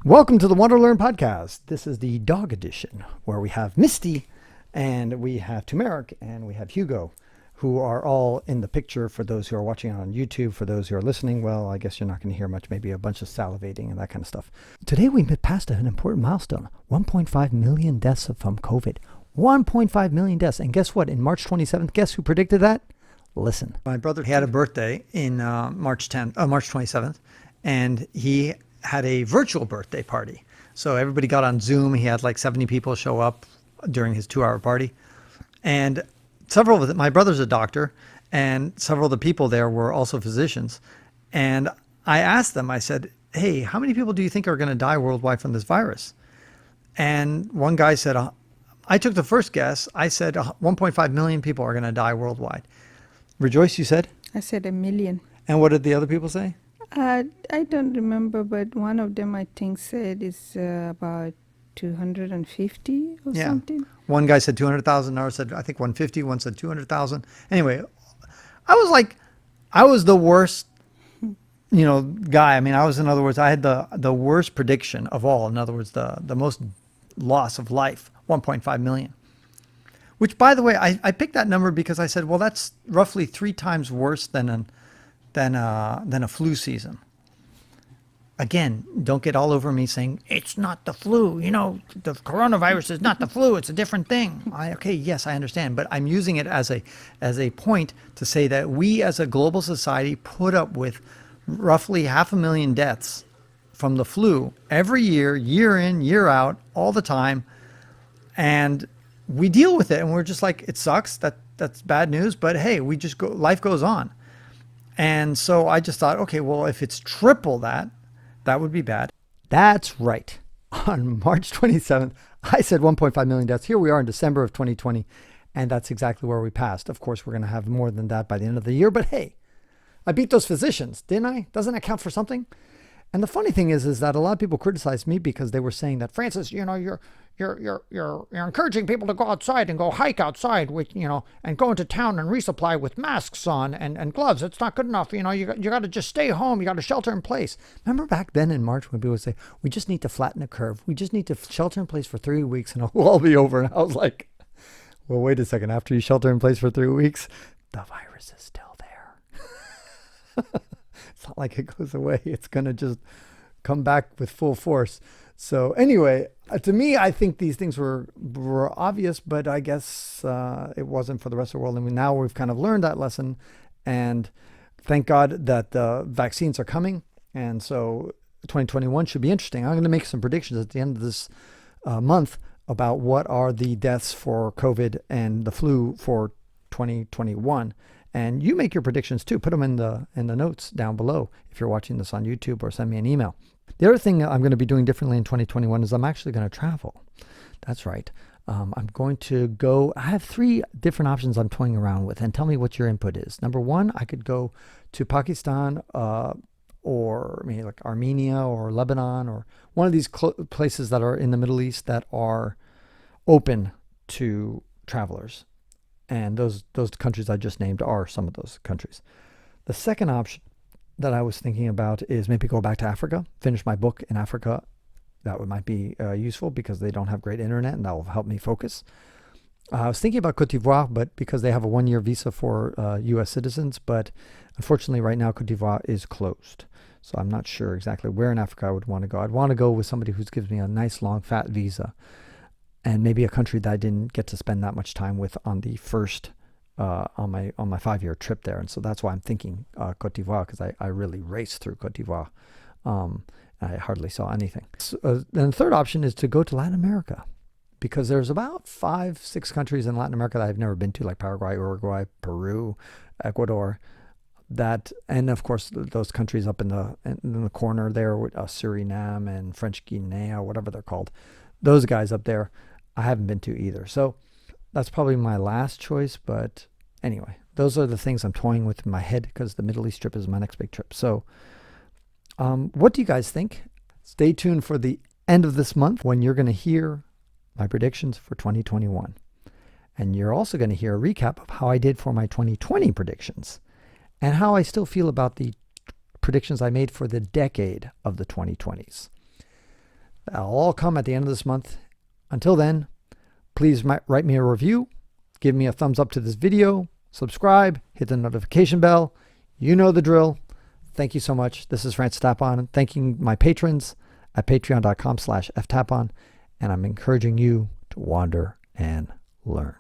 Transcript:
Welcome to the Want to Learn podcast. This is the dog edition where we have Misty and we have Turmeric and we have Hugo, who are all in the picture for those who are watching on YouTube. For those who are listening, well, I guess you're not going to hear much, maybe a bunch of salivating and that kind of stuff. Today we passed an important milestone, 1.5 million deaths from COVID. 1.5 million deaths. And guess what? In March 27th, guess who predicted that? Listen. My brother had a birthday in March 27th, and he had a virtual birthday party. So everybody got on Zoom. He had like 70 people show up during his 2-hour party. And several of them, my brother's a doctor, and several of the people there were also physicians. And I asked them, I said, hey, how many people do you think are going to die worldwide from this virus? And one guy said, I took the first guess. I said 1.5 million people are going to die worldwide. Rejoice, you said? I said 1 million. And what did the other people say? I don't remember, but one of them I think said it's about 250 or something. One guy said 200,000, another said, I think 150, one said 200,000. Anyway, I was the worst, guy. I mean, in other words, I had the worst prediction of all. In other words, the most loss of life, 1.5 million. Which, by the way, I picked that number because I said, well, that's roughly 3 times worse than a flu season. Again, don't get all over me saying, it's not the flu. The coronavirus is not the flu. It's a different thing. Okay, yes, I understand. But I'm using it as a point to say that we as a global society put up with roughly 500,000 deaths from the flu every year, year in, year out, all the time. And we deal with it. And we're just like, it sucks. That's bad news. But hey, life goes on. And so I just thought, okay, well, if it's triple that would be bad. That's right. On March 27th, I said 1.5 million deaths. Here we are in December of 2020, and that's exactly where we passed. Of course, we're going to have more than that by the end of the year, but hey, I beat those physicians, didn't I? Doesn't that count for something? And the funny thing is that a lot of people criticized me because they were saying that, Francis, you're encouraging people to go outside and go hike outside with, and go into town and resupply with masks on and gloves. It's not good enough. You got to just stay home. You got to shelter in place. Remember back then in March when people would say, we just need to flatten the curve. We just need to shelter in place for 3 weeks and it'll all be over. And I was like, well, wait a second. After you shelter in place for 3 weeks, the virus is still there. It's not like it goes away. It's going to just come back with full force. So anyway, to me, I think these things were obvious, but I guess it wasn't for the rest of the world. And now we've kind of learned that lesson. And thank God that the vaccines are coming. And so 2021 should be interesting. I'm going to make some predictions at the end of this month about what are the deaths for COVID and the flu for 2021. And you make your predictions too. Put them in the notes down below if you're watching this on YouTube, or send me an email. The other thing I'm going to be doing differently in 2021 is I'm actually going to travel. That's right. I'm going to go. I have 3 different options I'm toying around with, and tell me what your input is. Number 1, I could go to Pakistan or maybe like Armenia or Lebanon or one of these places that are in the Middle East that are open to travelers. And those countries I just named are some of those countries. The second option that I was thinking about is maybe go back to Africa, finish my book in Africa. That might be useful because they don't have great internet, and that will help me focus. I was thinking about Côte d'Ivoire, but because they have a 1-year visa for U.S. citizens, but unfortunately right now Côte d'Ivoire is closed. So I'm not sure exactly where in Africa I would want to go. I'd want to go with somebody who gives me a nice long fat visa, and maybe a country that I didn't get to spend that much time with on the first on my 5-year trip there. And so that's why I'm thinking Côte d'Ivoire, because I really raced through Côte d'Ivoire. I hardly saw anything. So, then the third option is to go to Latin America, because there's about 5-6 countries in Latin America that I've never been to, like Paraguay, Uruguay, Peru, Ecuador. And of course those countries up in the corner there with Suriname and French Guinea, whatever they're called. Those guys up there, I haven't been to either. So that's probably my last choice. But anyway, those are the things I'm toying with in my head, because the Middle East trip is my next big trip. So what do you guys think? Stay tuned for the end of this month when you're going to hear my predictions for 2021. And you're also going to hear a recap of how I did for my 2020 predictions and how I still feel about the predictions I made for the decade of the 2020s. That'll all come at the end of this month. Until then, please write me a review, give me a thumbs up to this video, subscribe, hit the notification bell. You know the drill. Thank you so much. This is Francis Tapon, thanking my patrons at patreon.com/ftapon, and I'm encouraging you to wander and learn.